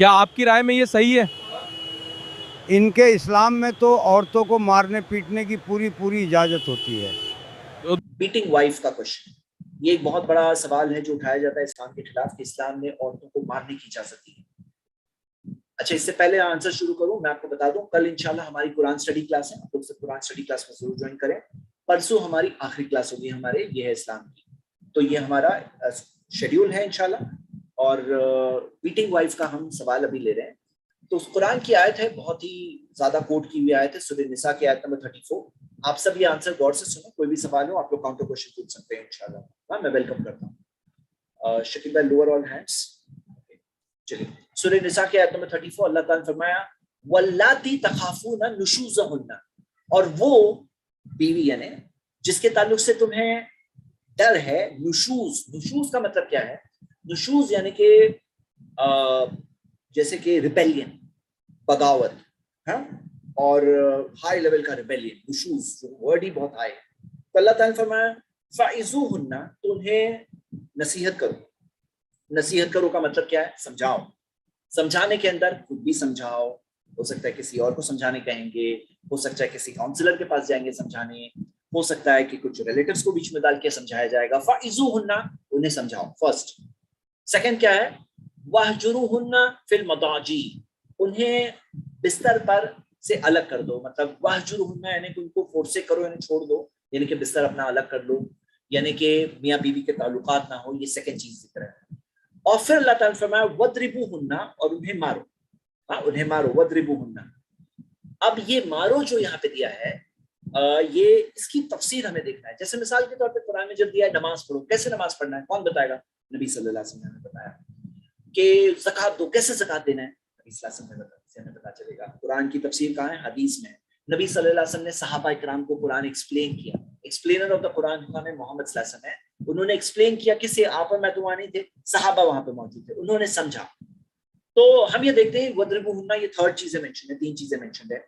کیا آپ کی رائے میں یہ صحیح ہے؟ ان کے اسلام میں تو عورتوں کو مارنے پیٹنے کی پوری اجازت ہوتی ہے۔ بیٹنگ وائف کا کوشچن، یہ ایک بہت بڑا سوال ہے جو اٹھایا جاتا ہے اسلام کے خلاف کہ اسلام نے عورتوں کو مارنے کی اجازت دی ہے۔ اچھا، اس سے پہلے آنسر شروع کروں، میں آپ کو بتا دوں کل انشاءاللہ ہماری قرآن اسٹڈی کلاس ہے، آپ لوگ سب قرآن اسٹڈی کلاس میں ضرور جوائن کریں۔ پرسوں ہماری آخری کلاس ہوگی ہمارے یہ ہے اسلام کی، تو یہ ہمارا شیڈیول ہے انشاءاللہ۔ اور بیٹنگ وائف کا ہم سوال ابھی لے رہے ہیں۔ تو قرآن کی آیت ہے، بہت ہی زیادہ کوٹ کی ہوئی آیت ہے، سورہ نساء کی آیت نمبر 34۔ آپ سب یہ آنسر غور سے سنیں، کوئی بھی سوال ہو آپ لوگ کاؤنٹر کوشچن پوچھ سکتے ہیں انشاءاللہ۔ ہاں، میں ویلکم کرتا ہوں شکیب بھائی، لوور آل ہینڈس۔ چلیے، سورہ نساء کی آیت نمبر 34، اللہ تعالیٰ نے فرمایا واللاتی تخافون نشوزہن، اور وہ بیوی یعنی جس کے تعلق سے تمہیں ڈر ہے۔ نشوز کا مطلب کیا ہے؟ نشوز یعنی کہ جیسے کہ ریبیلین، بغاوت، ہاں، اور ہائی لیول کا ریبیلین، نشوز ورڈ ہی بہت ہائی ہے۔ تو اللہ تعالیٰ نے فرمایا فَعِظُوهُنَّ، تو انہیں نصیحت کرو۔ نصیحت کرو کا مطلب کیا ہے؟ سمجھاؤ۔ سمجھانے کے اندر خود بھی سمجھاؤ، ہو سکتا ہے کسی اور کو سمجھانے کہیں گے، ہو سکتا ہے کسی کاؤنسلر کے پاس جائیں گے سمجھانے، ہو سکتا ہے کہ کچھ ریلیٹیوز کو بیچ میں ڈال کے سمجھایا جائے گا۔ فَعِظُوهُنَّ، انہیں سمجھاؤ، فرسٹ۔ سیکنڈ کیا ہے؟ وَاهْجُرُوهُنَّ فِي الْمَضَاجِعِ، انہیں بستر پر سے الگ کر دو۔ مطلب وَاهْجُرُوهُنَّ یعنی کہ ان کو فورس کرو، یعنی چھوڑ دو، یعنی کہ بستر اپنا الگ کر لو، یعنی کہ میاں بیوی کے تعلقات نہ ہو، یہ سیکنڈ چیز ذکر ہے۔ اور پھر اللہ تعالیٰ نے فرمایا وَاضْرِبُوهُنَّ، اور انہیں مارو، ہاں انہیں مارو، وَاضْرِبُوهُنَّ۔ اب یہ مارو جو یہاں پہ دیا ہے، یہ اس کی تفسیر ہمیں دیکھنا ہے۔ جیسے مثال کے طور پہ قرآن میں جب دیا ہے نماز پڑھو، کیسے نماز پڑھنا ہے کون بتائے گا؟ نبی صلی اللہ علیہ وسلم نے بتایا۔ کہ زکوٰۃ دو، کیسے زکوٰۃ دینا ہے؟ نبی صلی اللہ علیہ وسلم نے بتایا، سے ہمیں پتہ چلے گا۔ قرآن کی تفسیر کہاں ہے؟ حدیث میں۔ نبی صلی اللہ علیہ وسلم نے صحابہ کرام کو قرآن ایکسپلین کیا۔ ایکسپلینر آف دا قرآن ہمیں محمد صلی اللہ علیہ وسلم ہے، انہوں نے ایکسپلین کیا کسے؟ آپ اور میں تو وہاں نہیں تھے، صحابہ وہاں پہ موجود تھے، انہوں نے سمجھا۔ تو ہم یہ دیکھتے ہیں وَاضْرِبُوهُنَّ، یہ تھرڈ چیزیں مینشن ہے، تین چیزیں مینشن ہے۔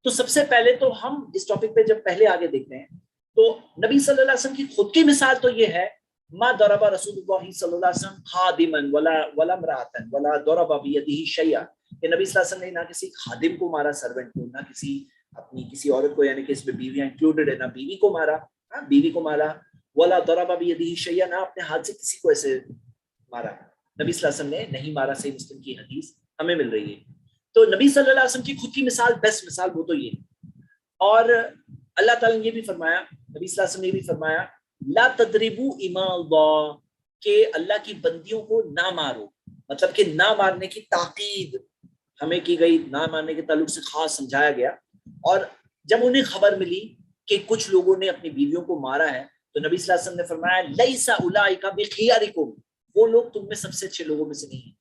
تو سب سے پہلے تو ہم اس ٹاپک پہ جب پہلے آگے دیکھتے ہیں تو نبی صلی اللہ علیہ وسلم کی خود کی مثال تو یہ ہے، ما ضرب رسول اللہ صلی اللہ علیہ وسلم خادما ولا امرأة ولا ضرب بيده شيئا، کہ نبی صلی اللہ علیہ وسلم نے نہ کسی خادم کو مارا، سرونٹ کو، نہ کسی عورت کو، یعنی کہ اس میں بیویاں انکلوڈڈ ہے، نہ بیوی کو مارا، ہاں بیوی کو مارا، ولا ضرب بيده شيئا، نہ اپنے ہاتھ سے کسی کو ایسے مارا، نبی صلی اللہ علیہ وسلم نے نہیں مارا۔ صحیح مسلم کی حدیث ہمیں مل رہی ہے۔ تو نبی صلی اللہ علیہ وسلم کی خود کی مثال، بیسٹ مثال وہ تو یہ ہے۔ اور اللہ تعالیٰ نے یہ بھی فرمایا، نبی صلی اللہ علیہ وسلم نے یہ بھی فرمایا لا تضربوا اماء اللہ، کہ اللہ کی بندیوں کو نہ مارو، مطلب کہ نہ مارنے کی تاکید ہمیں کی گئی، نہ مارنے کے تعلق سے خاص سمجھایا گیا۔ اور جب انہیں خبر ملی کہ کچھ لوگوں نے اپنی بیویوں کو مارا ہے تو نبی صلی اللہ علیہ وسلم نے فرمایا لیس اولئک بخیارکم، وہ لوگ تم میں سب سے اچھے لوگوں میں سے نہیں ہیں،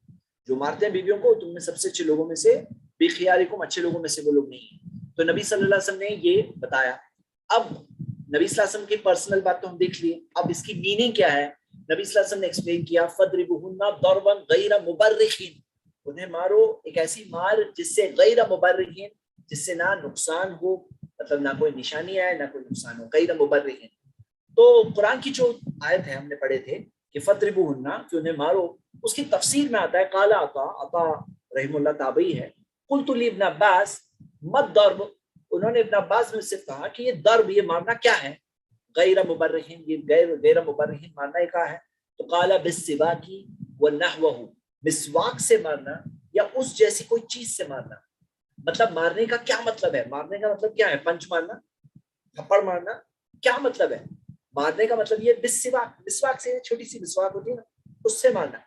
جو مارتے ہیں بیویوں کو تم میں سب سے اچھے لوگوں میں سے، بخیارکم اچھے لوگوں میں سے وہ لوگ نہیں ہیں۔ تو نبی صلی اللہ علیہ وسلم نے یہ بتایا۔ اب نبی صلی اللہ علیہ وسلم کی پرسنل بات تو ہم دیکھ لیے، اب اس کی میننگ کیا ہے؟ نبی صلی اللہ علیہ وسلم نے ایکسپلین کیا فَاضْرِبُوهُنَّ ضَرْبًا غَيْرَ مُبَرِّحٍ، انہیں مارو ایک ایسی مار جس سے غیر مبرحین، جس سے نہ نقصان ہو، مطلب نہ کوئی نشانی آئے نہ کوئی نقصان ہو، غیر مبرحین۔ تو قرآن کی جو آیت ہے ہم نے پڑھے تھے کہ فَاضْرِبُوهُنَّ، کہ انہیں مارو، اس کی تفسیر میں آتا ہے قال عطا رحم اللہ تابعی ہے، قلت لابن عباس مد ضرب، انہوں نے ابن عباس نے صرف کہا کہ یہ ضرب، یہ مارنا کیا ہے؟ غیر مبرحین، یہ غیر مبرحین مارنا یہ کہا ہے؟ تو قال بالسواک ونحوہ، مسواک سے مارنا یا اس جیسی کوئی چیز سے مارنا۔ مطلب مارنے کا کیا مطلب ہے؟ مارنے کا مطلب کیا ہے؟ پنچ مارنا، تھپڑ مارنا، کیا مطلب ہے؟ مارنے کا مطلب یہ بالسواک، مسواک سے چھوٹی سی مسواک ہوتی ہے نا، اس سے مارنا،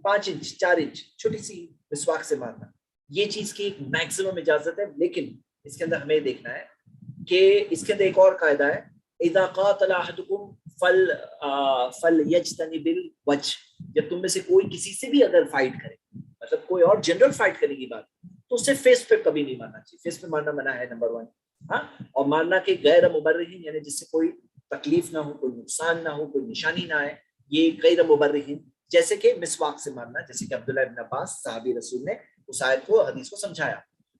5 انچ 4 انچ چھوٹی سی مسواک سے مارنا، یہ چیز کی میکسیمم اجازت ہے۔ لیکن اس کے اندر ہمیں دیکھنا ہے کہ اس کے اندر ایک اور قاعدہ ہے، اذا قاتل احدکم فلیجتنب الوجه، جب تم میں سے کوئی کسی سے بھی اگر فائٹ کرے، مطلب کوئی اور جنرل فائٹ کرنے کی بات، تو اسے فیس پہ کبھی نہیں مارنا چاہیے، فیس پہ مارنا منع ہے، نمبر 1۔ ہاں، اور مارنا کہ غیر مبرحین یعنی جس سے کوئی تکلیف نہ ہو، کوئی نقصان نہ ہو، کوئی نشانی نہ آئے، یہ غیر مبرحین، جیسے کہ مسواک سے مارنا، جیسے کہ عبداللہ ابن عباس صحابی رسول نے اس آیت کو، حدیث کو سمجھایا۔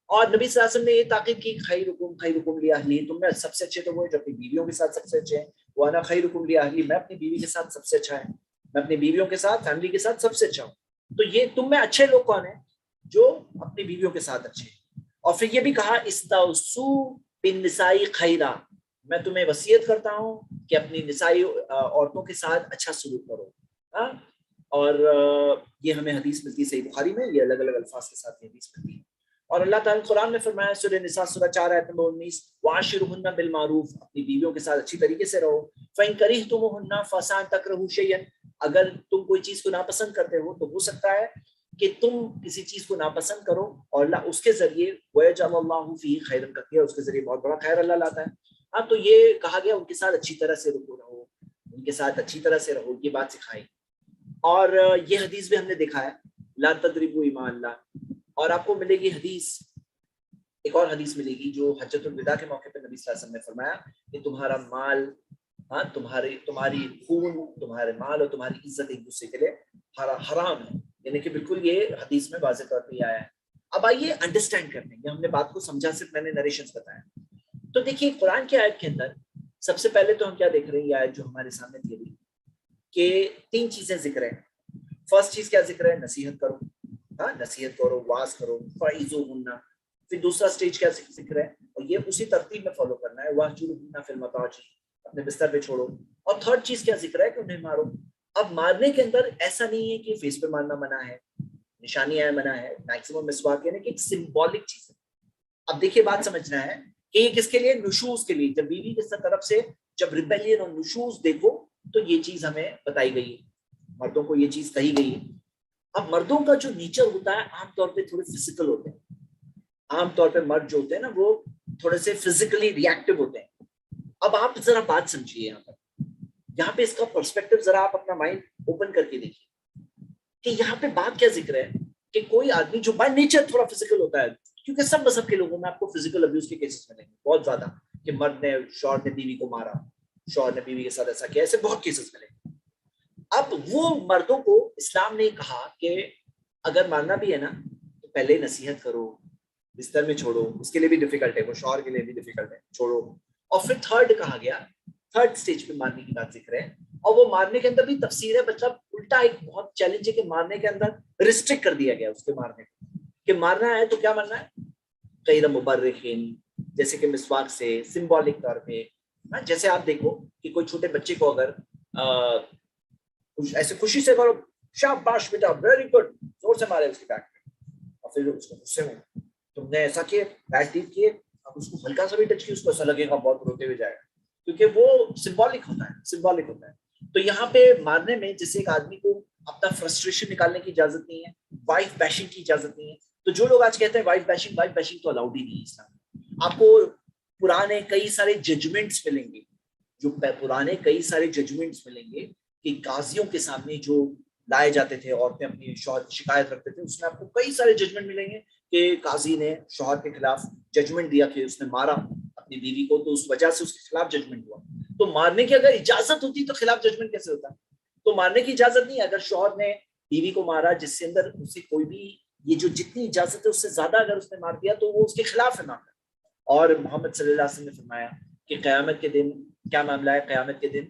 اور نبی صلی اللہ علیہ وسلم نے یہ تاکید کی خیرکم لاہلی، تم میں سب سے اچھے تو وہ جو اپنی بیویوں کے ساتھ سب سے اچھے ہیں، وانا خیرکم لاہلی، میں اپنی بیوی کے ساتھ سب سے اچھا ہے، میں اپنی بیویوں کے ساتھ، فیملی کے ساتھ سب سے اچھا ہوں۔ تو یہ تم میں اچھے لوگ کون ہیں؟ جو اپنی بیویوں کے ساتھ اچھے ہیں. اور پھر یہ بھی کہا استوصوا بالنساء خیرا، میں تمہیں وصیت کرتا ہوں کہ اپنی نسائی عورتوں کے ساتھ اچھا سلوک کرو. ہاں، اور یہ ہمیں حدیث ملتی ہے صحیح بخاری میں، یہ الگ الگ الفاظ کے ساتھ یہ حدیث ملتی ہے. اور اللہ تعالیٰ قرآن میں فرمایا سورہ نساء سورہ 4 آیت نمبر 19 وعاشرهن بالمعروف، اپنی بیویوں کے ساتھ اچھی طریقے سے رہو. فإن كرهتموهن فعسى أن تكرهوا شيئا، اگر تم کوئی چیز کو ناپسند کرتے ہو تو ہو سکتا ہے کہ تم کسی چیز کو ناپسند کرو اور اللہ اس کے ذریعے وَيَجْعَلَ اللَّهُ فِيهِ خَيْرًا كَثِيرًا، اس کے ذریعے بہت بڑا خیر اللہ لاتا ہے. ہاں، تو یہ کہا گیا ان کے ساتھ اچھی طرح سے رہو، ان کے ساتھ اچھی طرح سے رہو، یہ بات سکھائی. اور یہ حدیث بھی ہم نے دیکھا ہے لا تضربوا اماء اللہ. اور آپ کو ملے گی حدیث، ایک اور حدیث ملے گی جو حجۃ الوداع کے موقع پہ نبی صلی اللہ علیہ وسلم نے فرمایا کہ تمہارا مال، ہاں تمہاری خون، تمہارے مال اور تمہاری عزت ایک دوسرے کے لیے حرام ہے. یعنی کہ بالکل یہ حدیث میں واضح طور پہ یہ آیا ہے. اب آئیے انڈرسٹینڈ کرنے، یہ ہم نے بات کو سمجھا، صرف میں نے نریشنز بتایا. تو دیکھیے قرآن کی آیت کے اندر سب سے پہلے تو ہم کیا دیکھ رہے ہیں، یہ آیت جو ہمارے سامنے دی گئی کہ 3 چیزیں ذکر ہیں. فرسٹ چیز کیا ذکر ہے؟ نصیحت کرو، ہاں نصیحت کرو، واعظ کرو، فعظوہن. پھر دوسرا سٹیج کیا ذکر ہے، اور یہ اسی ترتیب میں فالو کرنا ہے، واہجرہن فی المضاجع، اپنے بستر پہ چھوڑو. اور تھرڈ چیز کیا ذکر ہے کہ انہیں مارو. اب مارنے کے اندر ایسا نہیں ہے کہ فیس پہ مارنا منع ہے، نشانیاں منع ہے، میکسیمم مسواک، یعنی کہ ایک سمبولک چیز ہے. اب دیکھیے بات سمجھنا ہے کہ یہ کس کے لیے؟ نشوز کے لیے. جب بیوی کی طرف سے جب ریبیلین اور نشوز دیکھو تو یہ چیز ہمیں بتائی گئی ہے، مردوں کو یہ چیز کہی گئی ہے. اب مردوں کا جو نیچر ہوتا ہے عام طور پہ تھوڑے فزیکل ہوتے ہیں. عام طور پہ مرد جو ہوتے ہیں نا وہ تھوڑے سے فزیکلی ریئیکٹیو ہوتے ہیں. اب آپ ذرا بات سمجھیے، یہاں پہ اس کا پرسپیکٹو ذرا آپ اپنا مائنڈ اوپن کر کے دیکھیے کہ یہاں پہ بات کیا ذکر ہے کہ کوئی آدمی جو بائی نیچر تھوڑا فزیکل ہوتا ہے، کیونکہ سب مذہب کے لوگوں میں آپ کو فزیکل ابیوز کے کیسز ملیں گے بہت زیادہ، کہ مرد نے شوہر نے بیوی کو مارا، شوہر نے بیوی کے ساتھ ایسا کیا، ایسے بہت کیسز ملیں گے. اب وہ مردوں کو اسلام نے کہا کہ اگر مارنا بھی ہے نا تو پہلے نصیحت کرو، بستر میں چھوڑو. اس کے لیے بھی ڈیفیکلٹ ہے، وہ شوہر کے لیے بھی ڈیفیکلٹ ہے، چھوڑو. اور پھر تھرڈ کہا گیا، تھرڈ سٹیج پہ مارنے کی بات ذکر ہے. اور وہ مارنے کے اندر بھی تفسیر ہے، مطلب الٹا ایک بہت چیلنج ہے کہ مارنے کے اندر ریسٹرکٹ کر دیا گیا اس کے مارنے کو، کہ مارنا ہے تو کیا مارنا ہے؟ غیر مبرحین، جیسے کہ مسواک سے، سمبولک طور پہ. جیسے آپ دیکھو کہ کوئی چھوٹے بچے کو اگر ایسے خوشی سے کرو، شاباش بیٹا ویری گڈ، زور سے مارے اس کے بیک پہ، اور پھر اس کو غصے ہو تم نے ایسا کیا، بیٹ ٹیپ کیے، اب اس کو ہلکا سا بھی ٹچ کیا اس کو ایسا لگے گا بہت روتے ہوئے جائے گا، کیونکہ وہ سمبولک ہوتا ہے، سمبولک ہوتا ہے. تو یہاں پہ مارنے میں جیسے ایک آدمی کو اپنا فرسٹریشن نکالنے کی اجازت نہیں ہے، وائف بیشنگ کی اجازت نہیں ہے. تو جو لوگ آج کہتے ہیں وائف بیشنگ تو الاؤڈ ہی نہیں ہے اسلام میں. آپ کو پرانے کئی سارے ججمنٹس ملیں گے، جو پرانے کئی سارے ججمنٹس ملیں گے کہ قاضیوں کے سامنے جو لائے جاتے تھے، عورتیں اپنی شوہر کی شکایت رکھتے تھے، اس میں آپ کو کئی سارے ججمنٹ ملیں گے کہ قاضی نے شوہر کے خلاف ججمنٹ دیا کہ اس نے مارا اپنی بیوی کو تو اس وجہ سے اس کے خلاف ججمنٹ ہوا. تو مارنے کی اگر اجازت ہوتی تو خلاف ججمنٹ کیسے ہوتا؟ تو مارنے کی اجازت نہیں. اگر شوہر نے بیوی کو مارا جس سے اندر اسے کوئی بھی یہ جو جتنی اجازت ہے اس سے زیادہ اگر اس نے مار دیا تو وہ اس کے خلاف ہے معاملہ. اور محمد صلی اللہ علیہ وسلم نے فرمایا کہ قیامت کے دن کیا معاملہ ہے، قیامت کے دن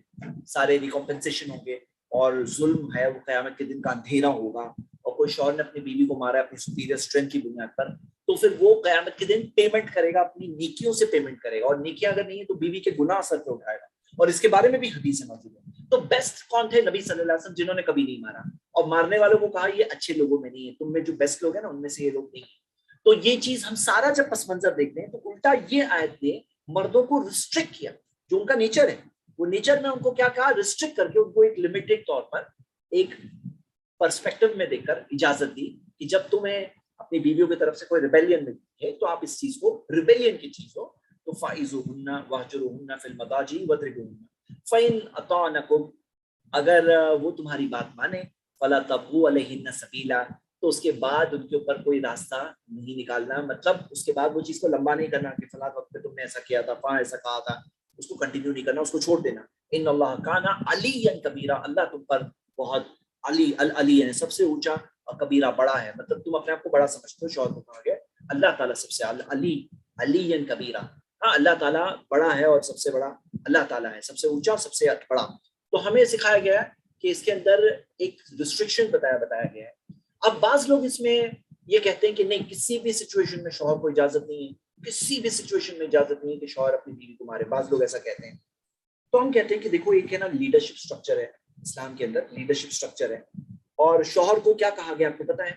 سارے ریکمپنسیشن ہوں گے اور ظلم ہے وہ قیامت کے دن کا اندھیرا ہوگا. اور کوئی شوہر نے اپنی بیوی کو مارا اپنی سپیریئر اسٹرینتھ کی بنیاد پر تو پھر وہ قیامت کے دن پیمنٹ کرے گا، اپنی نیکیوں سے پیمنٹ کرے گا، اور نیکیاں اگر نہیں ہے تو بیوی کے گناہ سر پہ اٹھائے گا. اور اس کے بارے میں بھی حدیث موجود ہے. تو بیسٹ کون تھے؟ نبی صلی اللہ علیہ وسلم، جنہوں نے کبھی نہیں مارا. اور مارنے والوں کو کہا یہ اچھے لوگوں میں نہیں ہے، تم میں جو بیسٹ لوگ ہیں نا ان میں سے یہ لوگ نہیں ہیں. تو یہ چیز ہم سارا جب پس منظر دیکھتے ہیں تو الٹا یہ آیت نے مردوں کو ریسٹرکٹ کیا، جو ان کا نیچر ہے وہ نیچر میں ان کو کیا کہا، ریسٹرکٹ کر کے ان کو ایک لمیٹڈ طور پر ایک پرسپیکٹو میں دیکھ کر اجازت دی کہ جب تمہیں اپنی بیویوں کی طرف سے کوئی ریبیلین ملتی ہے تو آپ اس چیز کو ریبیلین کی چیز ہو تو فَعِظُوهُنَّ وَاهْجُرُوهُنَّ فِي الْمَضَاجِعِ وَاضْرِبُوهُنَّ فَإِنْ أَطَاعْنَكُمْ، اگر وہ تمہاری بات مانے، فَلَا تَبْغُوا عَلَيْهِنَّ سَبِيلًا، تو اس کے بعد ان کے اوپر کوئی راستہ نہیں نکالنا، مطلب اس کے بعد وہ چیز کو لمبا نہیں کرنا کہ فلاں وقت پہ تم نے ایسا کیا تھا، فلاں ایسا کہا تھا، اس کو کنٹینیو نہیں کرنا، اس کو چھوڑ دینا. ان اللہ کان علیٰ کبیرہ، اللہ تم پر بہت علی ہے، سب سے اونچا اور کبیرہ بڑا ہے. مطلب تم اپنے آپ کو بڑا سمجھتے ہو، شوہر کو کہا گیا اللہ تعالیٰ سب سے علی کبیرہ. ہاں اللہ تعالیٰ بڑا ہے اور سب سے بڑا اللہ تعالیٰ ہے، سب سے اونچا اور سب سے بڑا. تو ہمیں سکھایا گیا ہے کہ اس کے اندر ایک ریسٹرکشن بتایا گیا ہے. اب بعض لوگ اس میں یہ کہتے ہیں کہ نہیں, کسی بھی سچویشن میں شوہر کو اجازت نہیں ہے, کسی بھی سچویشن میں اجازت نہیں ہے کہ شوہر اپنی بیوی کو مارے. بعض لوگ ایسا کہتے ہیں. تو ہم کہتے ہیں کہ دیکھو ایک ہے نا لیڈرشپ سٹرکچر ہے اسلام کے اندر, لیڈرشپ سٹرکچر ہے, اور شوہر کو کیا کہا گیا آپ کو پتا ہے؟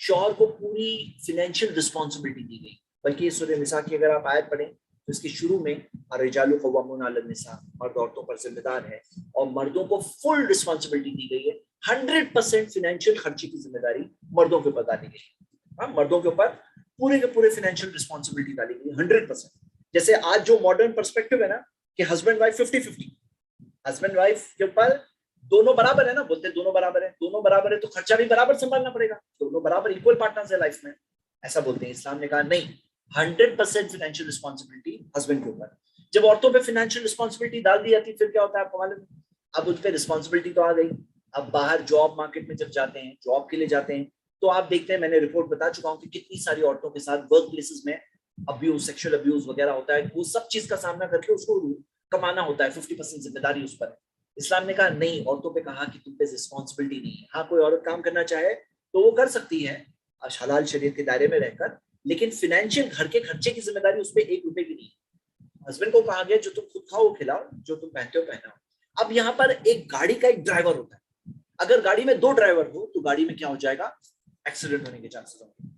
شوہر کو پوری فائنینشیل رسپانسبلٹی دی گئی. بلکہ یہ سورہ نساء کی اگر آپ آیت پڑھیں تو اس کے شروع میں الرجال قوامون علی النساء, مرد عورتوں پر ذمہ دار ہے, اور مردوں کو فل رسپانسبلٹی دی گئی ہے. 100% فائنینشیل خرچی کی ذمہ داری مردوں کے اوپر ڈالی گئی ہے. ہاں, مردوں کے اوپر پورے کے پورے فائنینشیل رسپانسبلٹی ڈالی گئی 100%. جیسے آج جو ماڈرن پرسپیکٹو ہے نا کہ ہسبینڈ وائف 50-50, ہسبینڈ وائف کے اوپر دونوں برابر ہے نا, بولتے ہیں دونوں برابر ہے, دونوں برابر ہے تو خرچہ بھی برابر سنبھالنا پڑے گا, دونوں برابر ایکول پارٹنرز ہے لائف میں, ایسا بولتے ہیں. اسلام نے کہا نہیں, 100% فائنینشیل رسپانسبلٹی ہسبینڈ کے اوپر. جب عورتوں پہ فائنینشیل رسپانسبلٹی ڈال دی جاتی پھر کیا ہوتا ہے آپ کو معلوم ہے؟ اب ان پہ رسپانسبلٹی تو آ گئی. اب باہر جاب مارکیٹ میں جب جاتے ہیں, جاب کے لیے جاتے ہیں, تو آپ دیکھتے ہیں, میں نے رپورٹ بتا چکا ہوں کہ کتنی ساری عورتوں کے ساتھ ورک پلیسز میں ابیوز, سیکشل ابیوز وغیرہ ہوتا ہے. وہ سب چیز کا سامنا کر کے اس کو کمانا ہوتا ہے, 50% ذمہ داری اس پر ہے. اسلام نے کہا نہیں, عورتوں پہ کہا کہ تم پہ رسپانسبلٹی نہیں ہے. ہاں, کوئی عورت کام کرنا چاہے تو وہ کر سکتی ہے حلال شریعت کے دائرے میں رہ کر, لیکن فائنینشیل گھر کے خرچے کی ذمہ داری اس پہ 1 روپے کی نہیں ہے. ہسبینڈ کو کہا گیا جو تم خود کھاؤ کھلاؤ, جو تم پہنتے ہو پہناؤ. اب یہاں پر ایک گاڑی کا ایک ڈرائیور ہوتا ہے, اگر گاڑی میں 2 ڈرائیور ہو تو گاڑی میں کیا ہو جائے گا, ایکسیڈنٹ ہونے کے چانسز ہوں گے.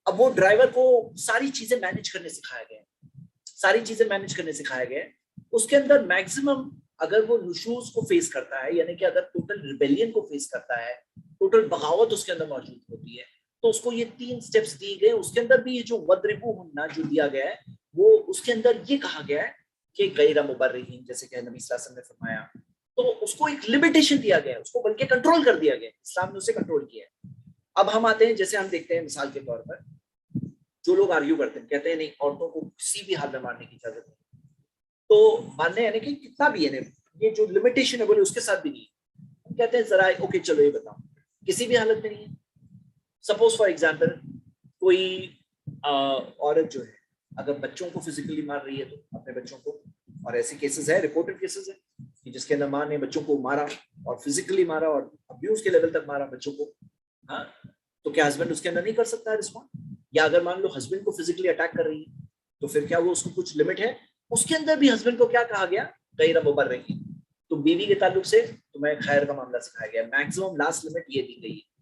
اب وہ ڈرائیور کو ساری چیزیں مینج کرنے سکھایا گیا ہے, ساری چیزیں مینج کرنے سکھایا گیا ہے. اس کے اندر میکسیمم اگر وہ نشوز کو فیس کرتا ہے, یعنی کہ اگر ٹوٹل ریبیلین کو فیس کرتا ہے, ٹوٹل بغاوت اس کے اندر موجود ہوتی ہے, تو اس کو یہ 3 سٹیپس دیے گئے. اس کے اندر بھی یہ جو وَضْرِبُوهُنَّ جو دیا گیا ہے, وہ اس کے اندر یہ کہا گیا ہے کہ غیر مبرحین, جیسے کہ نبی صلی اللہ علیہ وسلم نے فرمایا, تو اس کو ایک لمیٹیشن دیا گیا ہے, اس کو بلکہ کنٹرول کر دیا گیا ہے. اسلام نے اسے کنٹرول کیا ہے. اب ہم آتے ہیں, جیسے ہم دیکھتے ہیں مثال کے طور پر جو لوگ آرگیو کرتے ہیں, کہتے ہیں نہیں عورتوں کو کسی بھی حال میں مارنے کی اجازت نہیں, تو ماننے یعنی کہ کتنا بھی ہے یہ جو لمیٹیشن ہے بولے اس کے ساتھ بھی نہیں ہے. ہم کہتے ہیں ذرا اوکے چلو یہ بتاؤ, کسی بھی حالت میں نہیں ہے. سپوز فار ایگزامپل کوئی عورت جو ہے اگر بچوں کو فزیکلی مار رہی ہے, تو اپنے بچوں کو, اور ایسے کیسز ہے, ریپورٹڈ کیسز ہے جس کے اندر ماں نے بچوں کو مارا اور فزیکلی مارا اور ابیوز کے لیول تک مارا بچوں کو, ہاں, تو کیا ہسبینڈ اس کے اندر نہیں کر سکتا ہے رسپونڈ؟ یا اگر مان لو ہسبینڈ کو فزیکلی اٹیک کر رہی ہے تو پھر کیا وہ اس کو کچھ لمٹ ہے؟ اس کے اندر بھی ہسبینڈ کو کیا کہا گیا, غیر مبرحین. تو بیوی کے تعلق سے تمہیں خیر کا معاملہ سکھایا گیا. میکسیمم لاسٹ لمٹ یہ دی گئی ہے.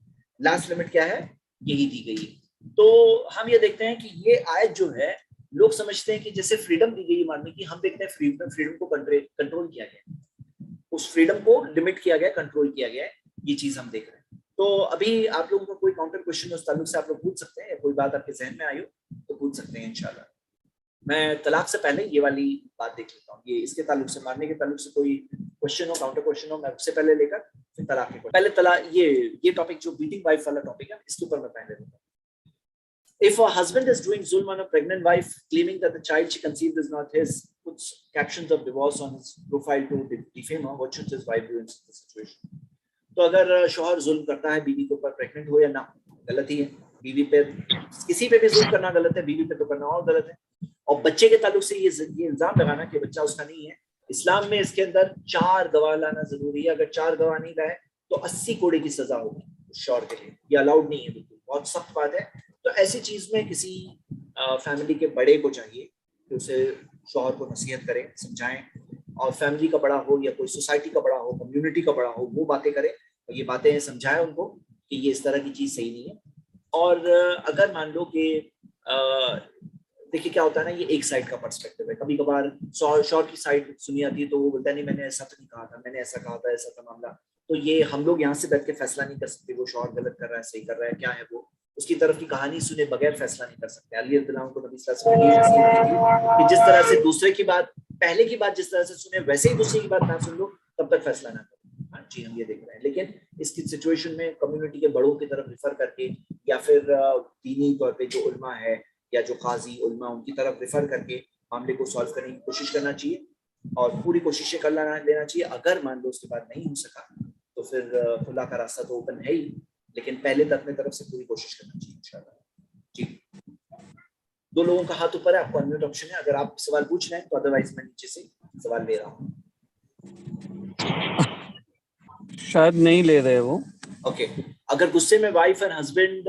لاسٹ لمٹ کیا ہے؟ یہی دی گئی ہے. تو ہم یہ دیکھتے ہیں کہ یہ آیت جو ہے لوگ سمجھتے ہیں کہ جیسے فریڈم دی گئی ماننے کی, ہم دیکھتے ہیں فریڈم کو کنٹرول کیا گیا, اس فریڈم کو لمٹ کیا گیا, کنٹرول کیا گیا ہے. یہ چیز ہم دیکھ رہے ہیں. تو ابھی آپ لوگوں کو کوئی کاؤنٹر کوشچن اس تعلق سے آپ لوگ پوچھ سکتے ہیں, یا کوئی بات آپ کے ذہن میں آئی ہو تو پوچھ سکتے ہیں انشاءاللہ. میں طلاق سے پہلے یہ والی بات دیکھ لیتا ہوں, یہ اس کے تعلق سے, مارنے کے تعلق سے کوئی کوشچن ہو, کاؤنٹر کوشچن ہو, میں اس سے پہلے لے کر پھر طلاق کے پہلے طلاق, یہ ٹاپک جو بیٹنگ وائف والا ٹاپک ہے اس کے اوپر میں پہلے دیتا ہوں. If a husband is doing zulm on a pregnant wife, claiming that the child she conceived is not his, puts captions of divorce on his profile to defame her, what should his wife do in this situation? تو اگر شوہر ظلم کرتا ہے بیوی کے اوپر, pregnant ہو یا نہ, غلط ہی ہے. بیوی پہ کسی پہ بھی ظلم کرنا غلط ہے, بیوی پہ تو کرنا اور غلط ہے. اور بچے کے تعلق سے یہ الزام لگانا کہ بچہ اس کا نہیں ہے, اسلام میں اس کے اندر 4 گواہ لانا ضروری ہے. اگر 4 گواہ نہیں لائے تو 80 کوڑے کی سزا ہوگی اس شوہر کے لیے. یہ الاؤڈ نہیں ہے, بالکل بہت سخت بات ہے. تو ایسی چیز میں کسی فیملی کے بڑے کو چاہیے کہ اسے شوہر کو نصیحت کریں, سمجھائیں, اور فیملی کا بڑا ہو یا کوئی سوسائٹی کا بڑا ہو, کمیونٹی کا بڑا ہو, وہ باتیں کرے اور یہ باتیں سمجھائیں ان کو کہ یہ اس طرح کی چیز صحیح نہیں ہے. اور اگر مان لو کہ دیکھیے کیا ہوتا ہے نا, یہ ایک سائڈ کا پرسپیکٹو ہے. کبھی کبھار شوہر کی سائڈ سنی آتی ہے تو وہ بولتا ہے نہیں میں نے ایسا تو نہیں کہا تھا, میں نے ایسا کہا تھا, ایسا تھا معاملہ. تو یہ ہم لوگ یہاں سے بیٹھ کے فیصلہ نہیں کر سکتے وہ شوہر غلط کر رہا ہے, صحیح کر رہا ہے, کیا ہے وہ اس کی طرف کی کہانی سنے بغیر فیصلہ نہیں کر سکتے. علی رضی اللہ عنہ کو نبی صلی اللہ علیہ وسلم نے نصیحت کی تھی کہ جس طرح سے دوسرے کی بات, پہلے کی بات جس طرح سے سنے ویسے ہی دوسرے کی بات نہ سن لو, تب تک فیصلہ نہ کرو. ہاں جی, ہم یہ دیکھ رہے ہیں. لیکن اس کی سچویشن میں کمیونٹی کے بڑوں کی طرف ریفر کر کے, یا پھر دینی طور پہ جو علماء ہے یا جو قاضی علماء ان کی طرف ریفر کر کے معاملے کو سالو کرنے کی کوشش کرنا چاہیے, اور پوری کوششیں کر لینا چاہیے. اگر مان لو اس کے بعد نہیں ہو سکا تو پھر خلا کا راستہ تو اوپن ہے ہی, لیکن پہلے تو اپنے طرف سے پوری کوشش کرنا چاہیے انشاءاللہ. جی, 2 لوگوں کا ہاتھ اوپر ہے, آپ کو انمیوٹ آپشن ہے, اگر آپ سوال پوچھ رہے ہیں تو ادروائز میں نیچے سے سوال لے رہا ہوں. شاید نہیں لے رہے وہ. اوکے, اگر غصے میں وائف اینڈ ہسبینڈ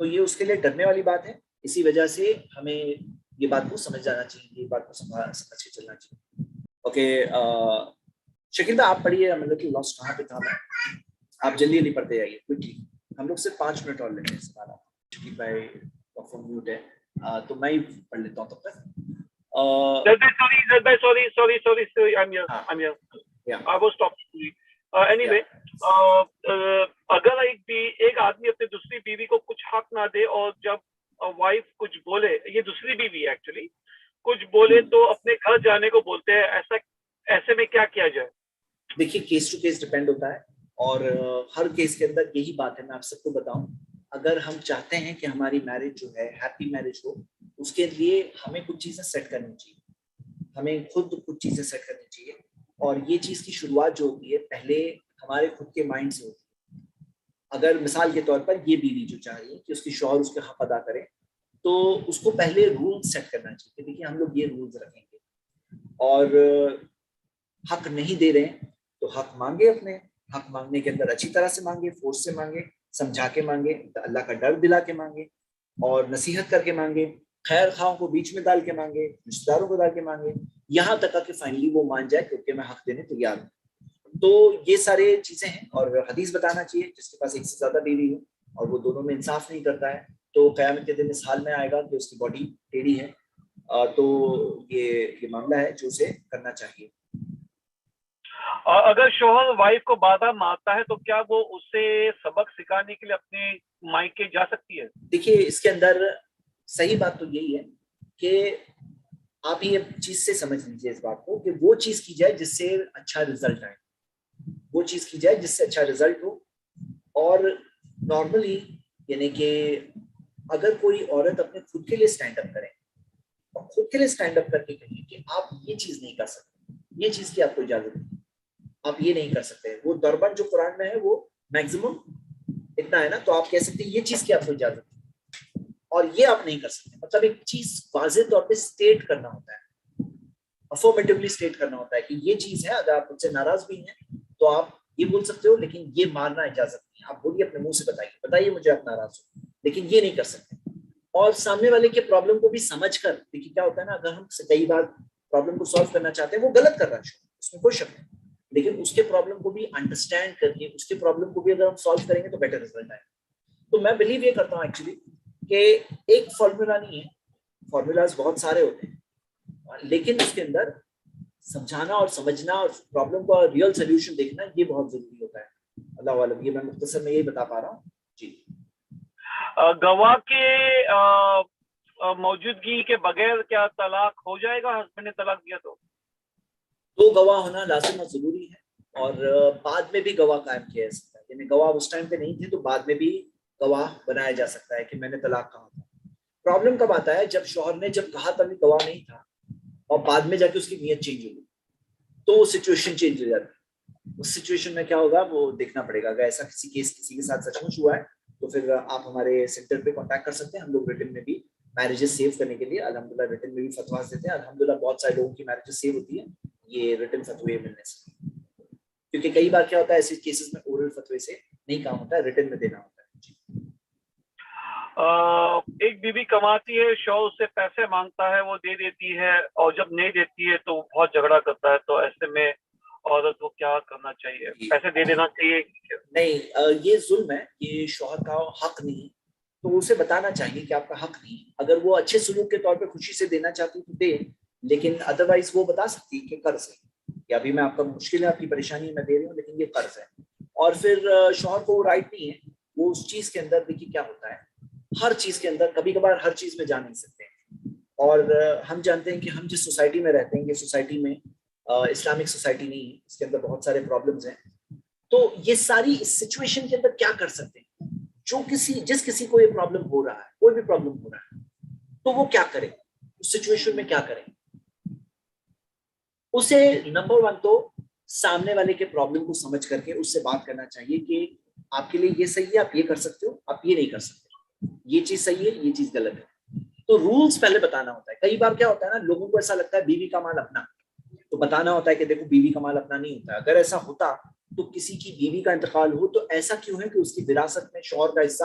تو یہ اس کے لیے ڈرنے والی بات ہے. اسی وجہ سے ہمیں یہ بات کو سمجھ جانا چاہیے, یہ بات کو سمجھ کے چلنا چاہیے. اوکے شکیل بھائی آپ پڑھیے, مطلب کہ لاسٹ کہاں پہ تھا میں, آپ جلدی جلدی پڑھتے جائیے کوئکلی, ہم لوگ صرف 5 منٹ اور لیتے ہیں سوال. شکیل بھائی فون میوٹ ہے تو میں ہی پڑھ لیتا ہوں تب تک. Sorry, I'm here. Yeah. I was talking to you. Anyway, اگر ایک آدمی اپنی دوسری بیوی کو کچھ حق نہ دے, اور جب وائف کچھ بولے, یہ دوسری بیوی ہے ایکچولی, کچھ بولے تو اپنے گھر جانے کو بولتے ہیں, ایسے میں کیا کیا جائے؟ دیکھیے کیس ٹو کیس ڈیپینڈ ہوتا ہے, اور ہر کیس کے اندر یہی بات ہے. میں آپ سب کو بتاؤں, اگر ہم چاہتے ہیں کہ ہماری میرج جو ہے ہیپی میرج ہو, اس کے لیے ہمیں کچھ چیزیں سیٹ کرنی چاہیے, ہمیں خود کچھ چیزیں سیٹ کرنی چاہیے. اور یہ چیز کی شروعات جو ہوتی ہے پہلے ہمارے خود کے مائنڈ سے ہوتی ہے. اگر مثال کے طور پر یہ بیوی جو چاہ رہی ہے کہ اس کی شوہر اس کے حق ادا کرے, تو اس کو پہلے رول سیٹ کرنا چاہیے کہ دیکھیے ہم لوگ یہ رولز رکھیں گے, اور حق نہیں دے رہے ہیں تو حق مانگے, اپنے حق مانگنے کے اندر اچھی طرح سے مانگے, فورس سے مانگے, سمجھا کے مانگے, اللہ کا ڈر دلا کے مانگے, اور نصیحت کر کے مانگے, خیر خواہوں کو بیچ میں ڈال کے مانگے, رشتہ داروں کو ڈال کے مانگے, یہاں تک کہ فائنلی وہ مان جائے کیونکہ میں حق دینے تیار ہوں. تو یہ سارے چیزیں ہیں, اور حدیث بتانا چاہیے جس کے پاس ایک سے زیادہ بیوی ہو اور وہ دونوں میں انصاف نہیں کرتا ہے, تو قیامت کے دن اس حال میں آئے گا کہ اس کی باڈی ٹیڑھی ہے. تو یہ معاملہ ہے جو اسے کرنا چاہیے. اگر شوہر وائف کو بار بار مارتا ہے تو کیا وہ اسے سبق سکھانے کے لیے اپنے مائکے جا سکتی ہے؟ دیکھیے اس کے اندر صحیح بات تو یہی ہے کہ آپ یہ چیز سے سمجھ لیجیے اس بات کو کہ وہ چیز کی جائے جس سے اچھا رزلٹ آئے, وہ چیز کی جائے جس سے اچھا رزلٹ ہو. اور نارملی یعنی کہ اگر کوئی عورت اپنے خود کے لیے سٹینڈ اپ کرے, اور خود کے لیے سٹینڈ اپ کر کے کہیں کہ آپ یہ چیز نہیں کر سکتے, یہ چیز کی آپ کو اجازت نہیں, آپ یہ نہیں کر سکتے, وہ دربند جو قرآن میں ہے وہ میکسیمم اتنا ہے نا, تو آپ کہہ سکتے ہیں یہ چیز کی آپ کو اجازت نہیں, اور یہ آپ نہیں کر سکتے. مطلب ایک چیز واضح طور پہ اسٹیٹ کرنا ہوتا ہے, افرمیٹیولی اسٹیٹ کرنا ہوتا ہے کہ یہ چیز ہے, اگر آپ مجھ سے ناراض بھی ہیں تو آپ یہ بول سکتے ہو, لیکن یہ ماننا اجازت نہیں. آپ بولیے اپنے منہ سے, بتائیے مجھے آپ ناراض ہو, لیکن یہ نہیں کر سکتے. اور سامنے والے کے پرابلم کو بھی سمجھ کر, دیکھیے کیا ہوتا ہے نا, اگر ہم کئی بار پرابلم کو سالو کرنا چاہتے ہیں, وہ غلط کر رہا ہے, اس میں کوئی شک نہیں, لیکن اس کے پرابلم کو بھی انڈرسٹینڈ کر کے, اس کے پرابلم کو بھی اگر ہم سالو کریں گے تو بیٹر رزلٹ آئے. تو میں بلیو یہ کرتا ہوں ایکچولی کہ ایک فارمولا نہیں ہے, فارمولاز بہت سارے ہوتے ہیں, لیکن اس کے اندر سمجھانا اور سمجھنا اور پرابلم کا ریئل سولوشن دیکھنا یہ بہت ضروری ہوتا ہے. اللہ عالم, یہ میں مختصر میں یہی بتا پا رہا ہوں. جی, گواہ کے موجودگی کے بغیر کیا طلاق ہو جائے گا؟ ہسبینڈ نے طلاق دیا تو گواہ ہونا لازم اور ضروری ہے, اور بعد میں بھی گواہ قائم کیا جا سکتا ہے. یعنی گواہ اس ٹائم پہ نہیں تھے تو بعد میں بھی گواہ بنایا جا سکتا ہے کہ میں نے طلاق کہا تھا. پرابلم کب آتا ہے, جب شوہر نے جب کہا تب گواہ نہیں تھا اور بعد میں جا کے اس کی نیت چینج ہو گئی, تو وہ سچویشن چینج ہو جاتی ہے. اس سچویشن میں کیا ہوگا وہ دیکھنا پڑے گا. اگر ایسا کسی کیس کسی کے ساتھ سچ مچ ہوا ہے تو پھر آپ ہمارے سینٹر پہ کانٹیکٹ کر سکتے ہیں. ہم لوگ ریٹن میں بھی میرجز سیو کرنے کے لیے الحمدللہ ریٹن میں بھی فتواز دیتے ہیں. الحمدللہ بہت سارے لوگوں کی میرجز سیو ہوتی ہے یہ ریٹن فتوے ملنے سے, کیونکہ کئی بار کیا ہوتا ہے ایسے کیسز میں اورل فتوے سے نہیں کام ہوتا ہے, ریٹن میں دینا ہوتا ہے. ایک بیوی کماتی ہے, شوہر اس سے پیسے مانگتا ہے, وہ دے دیتی ہے, اور جب نہیں دیتی ہے تو وہ بہت جھگڑا کرتا ہے, تو ایسے میں عورت کو کیا کرنا چاہیے؟ پیسے دے دینا چاہیے؟ نہیں, یہ ظلم ہے, یہ شوہر کا حق نہیں, تو اسے بتانا چاہیے کہ آپ کا حق نہیں. اگر وہ اچھے سلوک کے طور پہ خوشی سے دینا چاہتی تو دے, لیکن ادروائز وہ بتا سکتی کہ قرض ہے, کہ ابھی میں آپ کا مشکل ہے, آپ کی پریشانی میں دے رہی ہوں, لیکن یہ قرض ہے. اور پھر شوہر کو وہ رائٹ نہیں ہے, وہ اس چیز کے اندر, دیکھیے کیا ہوتا ہے ہر چیز کے اندر, کبھی کبھار ہر چیز میں جا نہیں سکتے ہیں. اور ہم جانتے ہیں کہ ہم جس سوسائٹی میں رہتے ہیں یہ سوسائٹی میں اسلامک سوسائٹی نہیں ہے, اس کے اندر بہت سارے پرابلمز ہیں. تو یہ ساری اس سچویشن کے اندر کیا کر سکتے ہیں, جس کسی کو یہ پرابلم ہو رہا ہے, کوئی بھی پرابلم ہو رہا ہے, تو وہ کیا کرے اس سچویشن میں, کیا کرے؟ اسے نمبر 1 تو سامنے والے کے پرابلم کو سمجھ کر کے اس سے بات کرنا چاہیے کہ آپ کے لیے یہ صحیح ہے, آپ یہ کر سکتے ہو, آپ یہ نہیں کر سکتے, یہ چیز صحیح ہے, یہ چیز غلط ہے. تو رولز پہلے بتانا ہوتا ہے. کئی بار کیا ہوتا ہے نا, لوگوں کو ایسا لگتا ہے بیوی کا مال اپنا, تو بتانا ہوتا ہے کہ دیکھو بیوی کا مال اپنا نہیں ہوتا. اگر ایسا ہوتا تو کسی کی بیوی کا انتقال ہو تو ایسا کیوں ہے کہ اس کی وراثت میں شوہر کا حصہ